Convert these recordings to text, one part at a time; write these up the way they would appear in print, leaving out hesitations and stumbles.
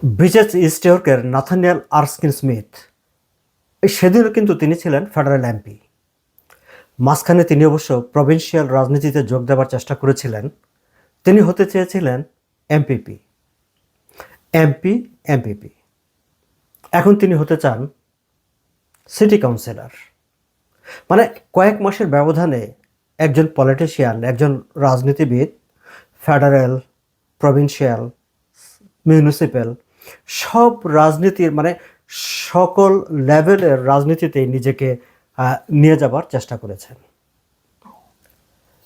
Bridges east ইয়র্কের Nathaniel Erskine Smith সেদিনও কিন্তু তিনি ছিলেন ফেডারেল এমপি। মাঝখানে তিনি অবশ্য প্রভিন্সিয়াল রাজনীতিতে যোগ দেওয়ার চেষ্টা করেছিলেন। তিনি হতে চেয়েছিলেন এমপিপি, এমপি, এমপিপি। এখন তিনি হতে চান সিটি কাউন্সিলর। মানে কয়েক মাসের ব্যবধানে একজন পলিটিশিয়ান, একজন রাজনীতিবিদ ফেডারেল, প্রভিন্সিয়াল, মিউনিসিপ্যাল সব রাজনীতির সকল লেভেলের রাজনীতিতেই নিজেকে নিয়ে যাবার চেষ্টা করেছেন।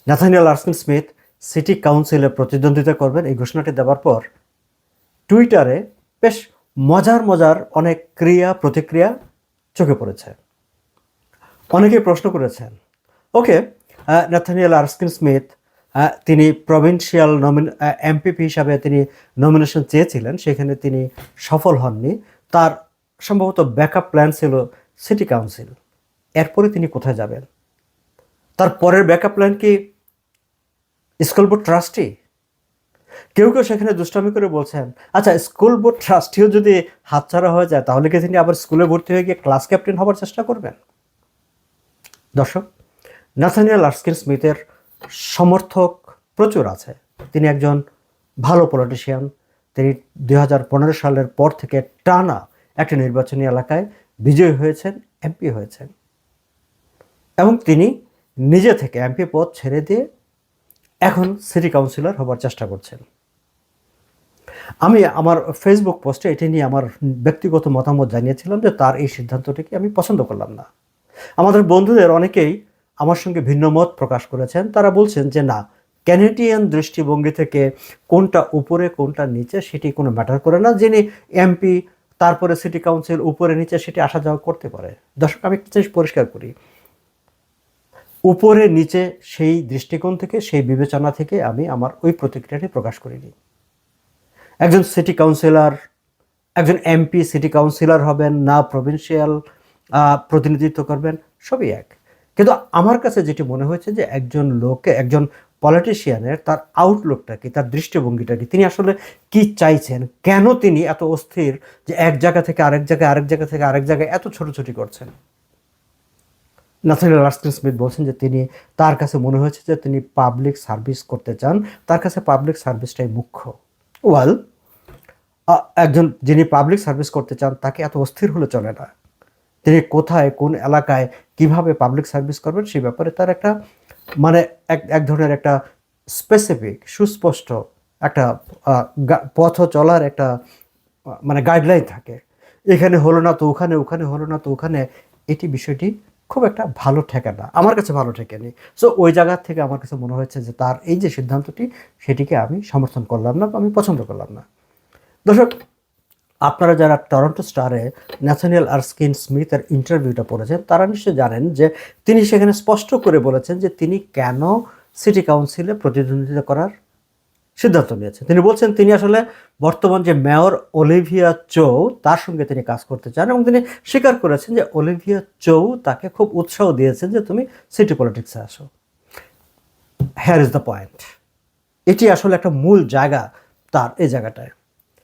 নাথানিয়েল আরস্কিন স্মিথ সিটি কাউন্সিলে প্রতিদ্বন্দ্বিতা করবেন এই ঘোষণাটি দেওয়ার পর টুইটারে বেশ মজার মজার অনেক ক্রিয়া প্রতিক্রিয়া চোখে পড়েছে। অনেকে প্রশ্ন করেছেন, ওকে, নাথানিয়েল আরস্কিন স্মিথ তিনি প্রভিন্সিয়াল এমপিপি হিসাবে তিনি নমিনেশন চেয়েছিলেন, সেখানে তিনি সফল হননি। তার সম্ভবত ব্যাকআপ প্ল্যান ছিল সিটি কাউন্সিল। এরপরে তিনি কোথায় যাবেন? তার পরের ব্যাকআপ প্ল্যান কি স্কুল বোর্ড ট্রাস্টি? কেউ কেউ সেখানে দুষ্টামি করে বলছেন, আচ্ছা, স্কুল বোর্ড ট্রাস্টিও যদি হাতছাড়া হয়ে যায় তাহলে কি তিনি আবার স্কুলে ভর্তি হয়ে গিয়ে ক্লাস ক্যাপ্টেন হবার চেষ্টা করবেন? দর্শক, নাথানিয়েল আরস্কিন স্মিথের সমর্থক প্রচুর আছে। তিনি একজন ভালো পলিটিশিয়ান। তিনি 2015 সালের পর থেকে টানা একটি নির্বাচনী এলাকায় বিজয়ী হয়েছেন, এমপি হয়েছেন, এবং তিনি নিজে থেকে এমপি পদ ছেড়ে দিয়ে এখন সিটি কাউন্সিলর হবার চেষ্টা করছেন। আমি আমার ফেসবুক পোস্টে এটি নিয়ে আমার ব্যক্তিগত মতামত জানিয়েছিলাম যে তার এই সিদ্ধান্তটিকে আমি পছন্দ করলাম না। আমাদের বন্ধুদের অনেকেই আমার সঙ্গে ভিন্ন মত প্রকাশ করেছেন। তারা বলছেন যে না, ক্যানেডিয়ান দৃষ্টিভঙ্গি থেকে কোনটা উপরে কোনটা নিচে সেটি কোনো ম্যাটার করে না। যিনি এমপি, তারপরে সিটি কাউন্সিল, উপরে নিচে সেটি আসা যাওয়া করতে পারে। দর্শক, আমি একটা জিনিস পরিষ্কার করি, উপরে নিচে সেই দৃষ্টিকোণ থেকে, সেই বিবেচনা থেকে আমি আমার ওই প্রতিক্রিয়াটি প্রকাশ করিনি। একজন সিটি কাউন্সিলর, একজন এমপি সিটি কাউন্সিলর হবেন না প্রভিন্সিয়াল প্রতিনিধিত্ব করবেন, সবই এক। কিন্তু আমার কাছে যেটি মনে হয়েছে যে একজন পলিটিশিয়ানের তার আউটলুকটা কি, তার দৃষ্টিভঙ্গিটা কি, তিনি আসলে কি চাইছেন, কেন তিনি এত অস্থির যে এক জায়গা থেকে আরেক জায়গায়, আরেক জায়গা থেকে আরেক জায়গায় এত ছোটাছুটি করছেন। নাথানিয়েল আরস্কিন স্মিথ বলছেন যে তার কাছে মনে হয়েছে যে তিনি পাবলিক সার্ভিস করতে চান, তার কাছে পাবলিক সার্ভিসটাই মুখ্য। ওয়েল, একজন যিনি পাবলিক সার্ভিস করতে চান তাকে এত অস্থির হলে চলে না। তিনি কোথায়, কোন এলাকায়, কিভাবে পাবলিক সার্ভিস করবেন সেই ব্যাপারে তার একটা এক ধরনের একটা স্পেসিফিক, সুস্পষ্ট একটা পথ চলার একটা গাইডলাইন থাকে। এখানে হলো না তো ওখানে, ওখানে হলো না তো ওখানে, এটি বিষয়টি খুব একটা ভালো ঠেকে না, আমার কাছে ভালো ঠেকেনি। সো ওই জায়গা থেকে আমার কাছে মনে হয়েছে যে তার এই যে সিদ্ধান্তটি, সেটিকে আমি সমর্থন করলাম না, আমি পছন্দ করলাম না। দর্শক, আপনারা যারা টরন্টো স্টারে ন্যাথানিয়েল আরস্কিন স্মিথের ইন্টারভিউটা পড়েছেন তারা নিশ্চয়ই জানেন যে তিনি সেখানে স্পষ্ট করে বলেছেন যে তিনি কেন সিটি কাউন্সিলে প্রতিদ্বন্দ্বিতা করার সিদ্ধান্ত নিয়েছেন। তিনি বলছেন তিনি আসলে বর্তমান যে মেয়র অলিভিয়া চৌ, তার সঙ্গে তিনি কাজ করতে চান, এবং তিনি স্বীকার করেছেন যে অলিভিয়া চৌ তাকে খুব উৎসাহ দিয়েছেন যে তুমি সিটি পলিটিক্সে আসো। Hair is the point. এটি আসলে একটা মূল জায়গা তার এই জায়গাটায়।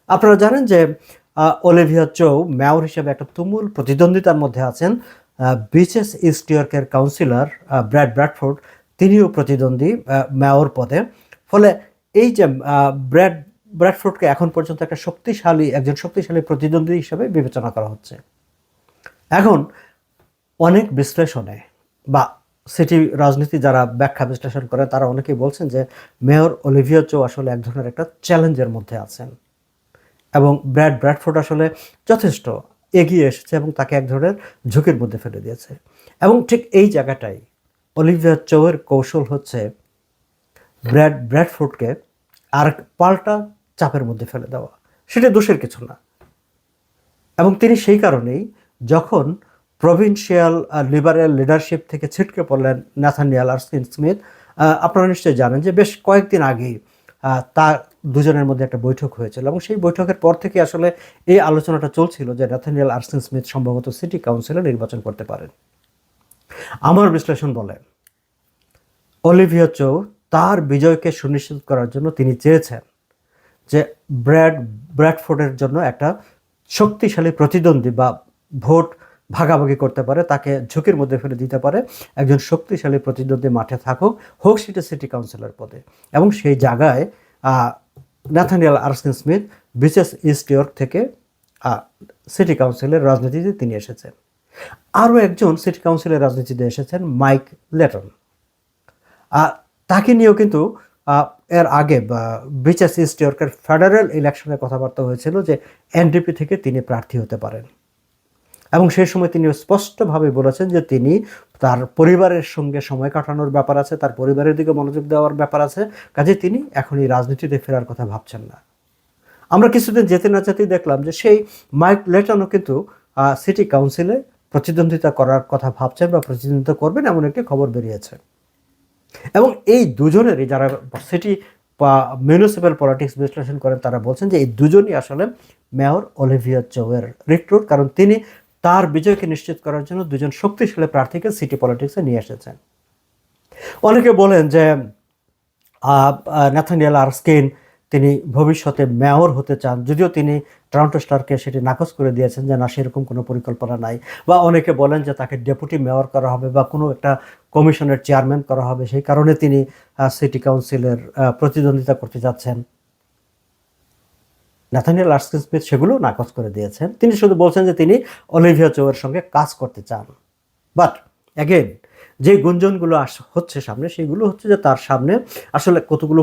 আপনারা জানেন যে অলিভিয়া চৌ মেয়র হিসেবে একটা তুমুল প্রতিদ্বন্দ্বিতার মধ্যে আছেন। ব্রিজেস ইস্ট ইয়র্কের কাউন্সিলর ব্র্যাডফোর্ড, তিনিও প্রতিদ্বন্দ্বী মেয়র পদে। ফলে এই যে ব্র্যাডফোর্ডকে এখন পর্যন্ত একজন শক্তিশালী প্রতিদ্বন্দ্বী হিসেবে বিবেচনা করা হচ্ছে। এখন অনেক বিশ্লেষণে বা সিটি রাজনীতি যারা ব্যাখ্যা বিশ্লেষণ করে তারা অনেকেই বলছেন যে মেয়র অলিভিয়া চৌ আসলে এক ধরনের একটা চ্যালেঞ্জের মধ্যে আছেন, এবং ব্র্যাডফোর্ড আসলে যথেষ্ট এগিয়ে এসেছে এবং তাকে এক ধরনের ঝুঁকির মধ্যে ফেলে দিয়েছে। এবং ঠিক এই জায়গাটাই অলিভিয়া চৌয়ের কৌশল হচ্ছে ব্র্যাডফোর্ডকে আর পাল্টা চাপের মধ্যে ফেলে দেওয়া। সেটা দোষের কিছু না। এবং তিনি সেই কারণেই যখন প্রভিন্সিয়াল লিবারেল লিডারশিপ থেকে ছিটকে পড়লেন নাথানিয়েল আরস্কিন স্মিথ, আপনারা নিশ্চয়ই জানেন যে বেশ কয়েকদিন আগেই তার দুজনের মধ্যে একটা বৈঠক হয়েছিল, এবং সেই বৈঠকের পর থেকে আসলে এই আলোচনাটা চলছিল যে নাথানিয়েল আরস্কিন স্মিথ সম্ভবত সিটি কাউন্সিলে নির্বাচন করতে পারেন। আমার বিশ্লেষণ বলে অলিভিয়া চৌ তার বিজয়কে সুনিশ্চিত করার জন্য তিনি চেয়েছেন যে ব্র্যাডফোর্ডের জন্য একটা শক্তিশালী প্রতিদ্বন্দ্বী বা ভোট ভাগাভাগি করতে পারে, তাকে ঝুঁকির মধ্যে ফেলে দিতে পারে, একজন শক্তিশালী প্রতিদ্বন্দ্বী মাঠে থাকুক, হোক সেটা সিটি কাউন্সিলর পদে। এবং সেই জায়গায় Nathaniel Erskine Smith bitches east York থেকে সিটি কাউন্সিলের রাজনীতিতে তিনি এসেছেন। আরও একজন সিটি কাউন্সিলের রাজনীতিতে এসেছেন মাইক লেটন। তাকে নিয়েও কিন্তু এর আগে বিচেস ইস্ট ইয়র্কের ফেডারেল ইলেকশনে কথাবার্তা হয়েছিল যে এনডিপি থেকে তিনি প্রার্থী হতে পারেন। এবং সেই সময় তিনি স্পষ্টভাবে বলেছেন যে তিনি তার পরিবারের সঙ্গে সময় কাটানোর ব্যাপার আছে, তার পরিবারের দিকে মনোযোগ দেওয়ার ব্যাপার আছে, কাজে তিনি এখন এই রাজনীতিতে ফেরার কথা ভাবছেন না। আমরা কিছুদিন যেতে না যেতেই দেখলাম যে সেই মাইক লেটনও কিন্তু সিটি কাউন্সিলে প্রতিদ্বন্দ্বিতা করার কথা ভাবছেন বা প্রতিদ্বন্দ্বিতা করবেন, এমন একটি খবর বেরিয়েছে। এবং এই দুজনেরই যারা সিটি বা মিউনিসিপ্যাল পলিটিক্স বিশ্লেষণ করেন তারা বলছেন যে এই দুজনই আসলে মেয়র অলিভিয়া চৌয়ের রিক্রুট, কারণ তিনি তার বিজয়কে নিশ্চিত করার জন্য দুজন শক্তিশালী প্রার্থীকে সিটি পলিটিক্সে নিয়ে এসেছেন। অনেকে বলেন যে ন্যাথানিয়েল আরস্কিন তিনি ভবিষ্যতে মেয়র হতে চান, যদিও তিনি টরন্টো স্টারকে সেটি নাকচ করে দিয়েছেন যে না, সেরকম কোনো পরিকল্পনা নাই। বা অনেকে বলেন যে তাকে ডেপুটি মেয়র করা হবে বা কোনো একটা কমিশনের চেয়ারম্যান করা হবে, সেই কারণে তিনি সিটি কাউন্সিলের প্রতিদ্বন্দ্বিতা করতে যাচ্ছেন। ন্যাথানিয়েল আরস্কিন স্মিথ সেগুলো নাকচ করে দিয়েছেন। তিনি শুধু বলছেন যে তিনি অলিভিয়া চৌয়ের সঙ্গে কাজ করতে চান। বাট অ্যাগেন, যে গুঞ্জনগুলো হচ্ছে সামনে, সেগুলো হচ্ছে যে তার সামনে আসলে কতগুলো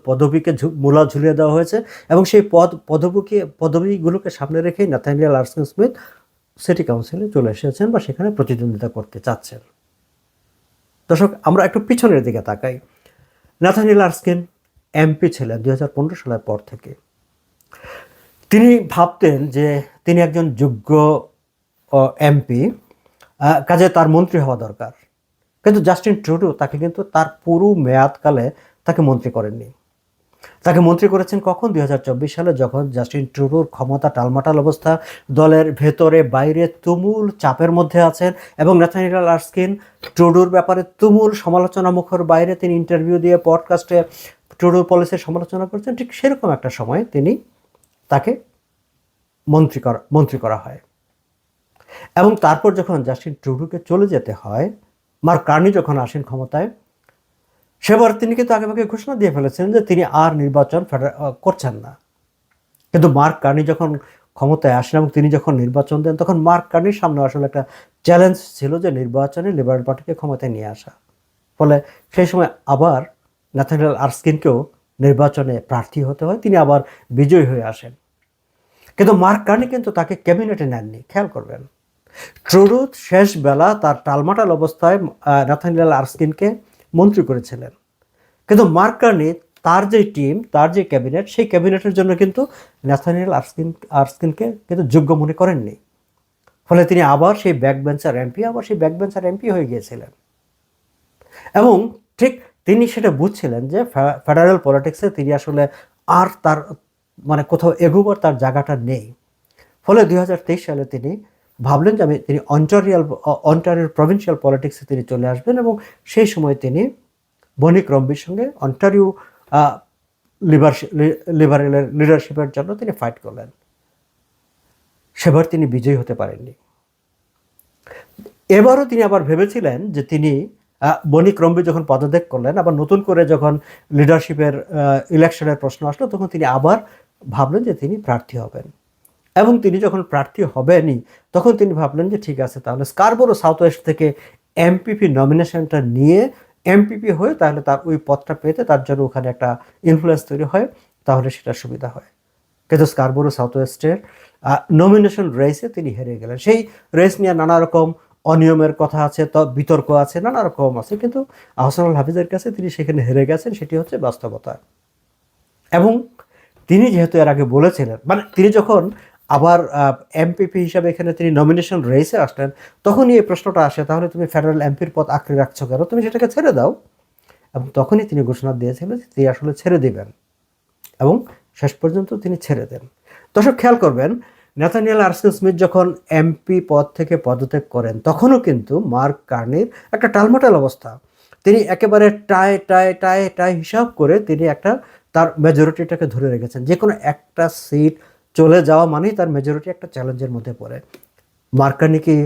পদবিকে মূলা ঝুলিয়ে দেওয়া হয়েছে, এবং সেই পদবিগুলোকে সামনে রেখেই ন্যাথানিয়েল আরস্কিন স্মিথ সিটি কাউন্সিলে চলে এসেছেন বা সেখানে প্রতিদ্বন্দ্বিতা করতে চাচ্ছেন। দর্শক, আমরা একটু পিছনের দিকে তাকাই। ন্যাথানিয়েল আরস্কিন এমপি ছিলেন 2015 সালের পর থেকে। তিনি ভাবতেন যে তিনি একজন যোগ্য এমপি, কাজে তার মন্ত্রী হওয়া দরকার। কিন্তু জাস্টিন ট্রুডো তাকে কিন্তু তার পুরো মেয়াদকালে তাকে মন্ত্রী করেননি। তাকে মন্ত্রী করেছেন কখন? 2024 সালে, যখন জাস্টিন ট্রুডোর ক্ষমতা টালমাটাল অবস্থা, দলের ভেতরে বাইরে তুমুল চাপের মধ্যে আছেন, এবং ন্যাথানিয়েল আরস্কিন ট্রুডোর ব্যাপারে তুমুল সমালোচনা মুখর বাইরে তিনি ইন্টারভিউ দিয়ে পডকাস্টে ট্রুডোর পলিসির সমালোচনা করছেন। ঠিক সেরকম একটা সময় তাকে মন্ত্রী করা হয়। এবং তারপর যখন জাস্টিন ট্রুডোকে চলে যেতে হয়, মার্ক কার্নি যখন আসেন ক্ষমতায়, সেবার তিনি কিন্তু আগেভাগে ঘোষণা দিয়ে ফেলেছেন যে তিনি আর নির্বাচন করছেন না। কিন্তু মার্ক কার্নি যখন ক্ষমতায় আসেন এবং তিনি যখন নির্বাচন দেন, তখন মার্ক কার্নির সামনে আসলে একটা চ্যালেঞ্জ ছিল যে নির্বাচনে লিবারেল পার্টিকে ক্ষমতায় নিয়ে আসা। ফলে সেই সময় আবার ন্যাথানিয়েল আরস্কিনকেও নির্বাচনে প্রার্থী হতে হয়, তিনি আবার বিজয়ী হয়ে আসেন। কিন্তু মার্ক কার্নি কিন্তু তাকে ক্যাবিনেটে নেননি। খেয়াল করবেন, ট্রুডো শেষ বেলা তার টালমাটাল অবস্থায় ন্যাথানিয়েল আরস্কিনকে মন্ত্রী করেছিলেন। কিন্তু মার্ক কার্নি তার যে টিম, তার যে ক্যাবিনেট, সেই ক্যাবিনেটের জন্য কিন্তু ন্যাথানিয়েল আরস্কিনকে কিন্তু যোগ্য মনে করেননি। ফলে তিনি আবার সেই ব্যাকবেঞ্চার এমপি হয়ে গিয়েছিলেন। এবং ঠিক তিনি সেটা বুঝছিলেন যে ফেডারেল পলিটিক্সে তিনি আসলে আর তার কোথাও এগোবার তার জায়গাটা নেই। ফলে 2023 সালে তিনি ভাবলেন যে তিনি অন্টারিওর প্রভিন্সিয়াল পলিটিক্সে তিনি চলে আসবেন, এবং সেই সময় তিনি বনি ক্রম্বির সঙ্গে অন্টারিও লিবারেলের লিডারশিপের জন্য তিনি ফাইট করলেন। সেবার তিনি বিজয়ী হতে পারেননি। এবারও তিনি আবার ভেবেছিলেন যে তিনি বনি ক্রম্বি যখন পদত্যাগ করলেন, আবার নতুন করে যখন লিডারশিপের ইলেকশনের প্রশ্ন আসলো, তখন তিনি আবার ভাবলেন যে তিনি প্রার্থী হবেন। এবং তিনি যখন প্রার্থী হবেনই, তখন তিনি ভাবলেন যে ঠিক আছে, তাহলে স্কারবোরো সাউথ ওয়েস্ট থেকে এমপিপি নমিনেশনটা নিয়ে এমপিপি হয়ে তাহলে তার ওই পদটা পেতে তার জন্য ওখানে একটা ইনফ্লুয়েন্স তৈরি হয়, তাহলে সেটা সুবিধা হয়। কিন্তু স্কারবোরো সাউথ ওয়েস্টের নমিনেশন রেসে তিনি হেরে গেলেন। সেই রেস নিয়ে নানা রকম অনিয়মের কথা আছে, বিতর্ক আছে, নানা রকম আছে, কিন্তু আহসানুল হাফিজের কাছে তিনি সেখানে হেরে গেছেন, সেটি হচ্ছে বাস্তবতা। এবং তিনি যেহেতু এর আগে বলেছিলেন, তিনি যখন আবার এমপিপি হিসাবে এখানে তিনি নমিনেশন রেসে আসলেন, তখনই এই প্রশ্নটা আসে, তাহলে তুমি ফেডারেল এমপির পদ আঁকড়ে রাখছো কেন, তুমি সেটাকে ছেড়ে দাও। এবং তখনই তিনি ঘোষণা দিয়েছিলেন যে তিনি আসলে ছেড়ে দেবেন, এবং শেষ পর্যন্ত তিনি ছেড়ে দেন। দর্শক, খেয়াল করবেন, ন্যাথানিয়েল আরস্কিন স্মিথ যখন এমপি পদ থেকে পদত্যাগ করেন, তখনও কিন্তু মার্ক কার্নির একটা টালমাটাল অবস্থা। তিনি একেবারে টাই হিসাব করে তিনি একটা তার মেজরিটিটাকে ধরে রেখেছেন। যে কোনো একটা সিট চলে যাওয়া মানেই তার মেজরিটি একটা চ্যালেঞ্জের মধ্যে পড়ে। মার্ক কার্নি কি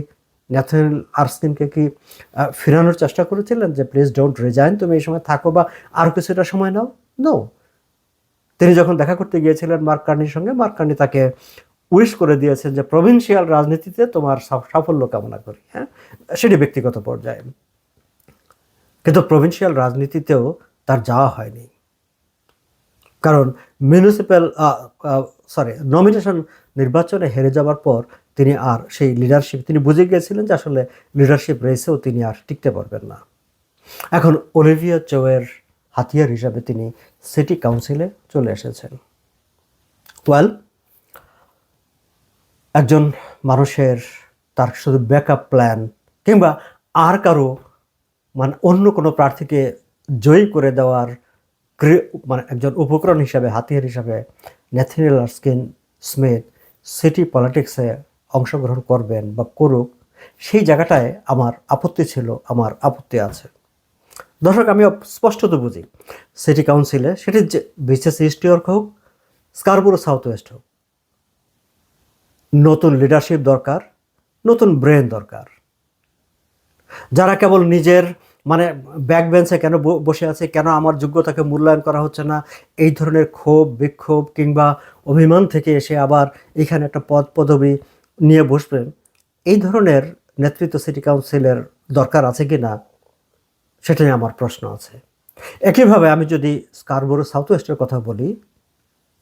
ন্যাথনিয়েল আর্স্কিনকে কি ফেরানোর চেষ্টা করেছিলেন যে প্লিজ ডোন্ট রিজাইন, তুমি এই সময় থাকো বা আরও কিছুটা সময় নাও? নো। তিনি যখন দেখা করতে গিয়েছিলেন মার্ক কার্নির সঙ্গে, মার্ক কার্নি তাকে উইশ করে দিয়েছেন যে প্রভিন্সিয়াল রাজনীতিতে তোমার সাফল্য কামনা করি। হ্যাঁ, সেটি ব্যক্তিগত পর্যায়ে, কিন্তু প্রভিন্সিয়াল রাজনীতিতেও তার যাওয়া হয়নি, কারণ নমিনেশন নির্বাচনে হেরে যাওয়ার পর তিনি আর সেই লিডারশিপ, তিনি বুঝে গিয়েছিলেন যে আসলে লিডারশিপ রেসেও তিনি আর টিকতে পারবেন না। এখন অলিভিয়া চোয়ের হাতিয়ার হিসাবে তিনি সিটি কাউন্সিলে চলে এসেছেন। ওয়েল, একজন মানুষের তার শুধু ব্যাকআপ প্ল্যান কিংবা আর কারো মানে অন্য কোনো প্রার্থীকে জয়ী করে দেওয়ার মানে একজন উপকরণ হিসাবে, হাতিয়ার হিসাবে ন্যাথনিয়েল আর্স্কিন স্মিথ সিটি পলিটিক্সে অংশগ্রহণ করবেন বা করুক, সেই জায়গাটায় আমার আপত্তি ছিল, আমার আপত্তি আছে। দর্শক, আমি স্পষ্টত বুঝি সিটি কাউন্সিলে, সেটি যে বিসিএস ইস্ট ইয়র্ক হোক, স্কারবোরো সাউথ ওয়েস্ট হোক, নতুন লিডারশিপ দরকার, নতুন ব্রেন দরকার। যারা কেবল নিজের মানে ব্যাক বেঞ্চে কেন বসে আছে, কেন আমার যোগ্যতাকে মূল্যায়ন করা হচ্ছে না, এই ধরনের ক্ষোভ বিক্ষোভ কিংবা অভিমান থেকে এসে আবার এখানে একটা পদবি নিয়ে বসবেন, এই ধরনের নেতৃত্ব সিটি কাউন্সিলের দরকার আছে কি না, সেটা নিয়ে আমার প্রশ্ন আছে। একইভাবে আমি যদি স্কারবোরো সাউথ ওয়েস্টের কথা বলি,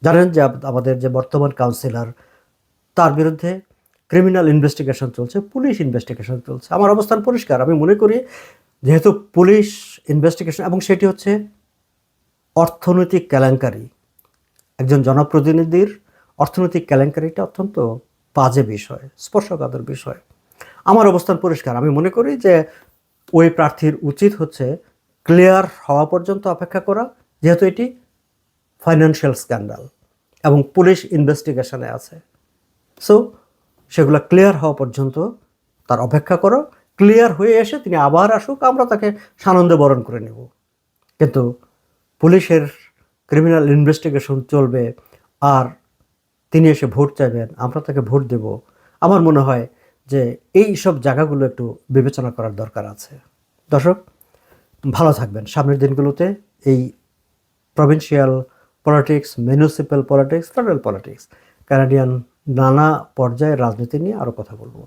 জানেন যে আমাদের যে বর্তমান কাউন্সিলর, তার বিরুদ্ধে ক্রিমিনাল ইনভেস্টিগেশন চলছে, পুলিশ ইনভেস্টিগেশন চলছে। আমার অবস্থান পরিষ্কার, আমি মনে করি যেহেতু পুলিশ ইনভেস্টিগেশন এবং সেটি হচ্ছে অর্থনৈতিক কেলেঙ্কারি, একজন জনপ্রতিনিধির অর্থনৈতিক কেলেঙ্কারিটা অত্যন্ত বাজে বিষয়, স্পর্শকাতর বিষয়। আমার অবস্থান পরিষ্কার, আমি মনে করি যে ওই প্রার্থীর উচিত হচ্ছে ক্লিয়ার হওয়া পর্যন্ত অপেক্ষা করা, যেহেতু এটি ফাইন্যান্সিয়াল স্ক্যান্ডাল এবং পুলিশ ইনভেস্টিগেশনে আছে। সো সেগুলো ক্লিয়ার হওয়া পর্যন্ত তার অপেক্ষা করো, ক্লিয়ার হয়ে এসে তিনি আবার আসুক, আমরা তাকে সানন্দে বরণ করে নেব। কিন্তু পুলিশের ক্রিমিনাল ইনভেস্টিগেশন চলবে আর তিনি এসে ভোট চাইবেন, আমরা তাকে ভোট দেব, আমার মনে হয় যে এই সব জায়গাগুলো একটু বিবেচনা করার দরকার আছে। দর্শক, ভালো থাকবেন। সামনের দিনগুলোতে এই provincial politics, municipal politics, federal politics, Canadian নানা পর্যায়ের রাজনীতি নিয়ে আরও কথা বলবো।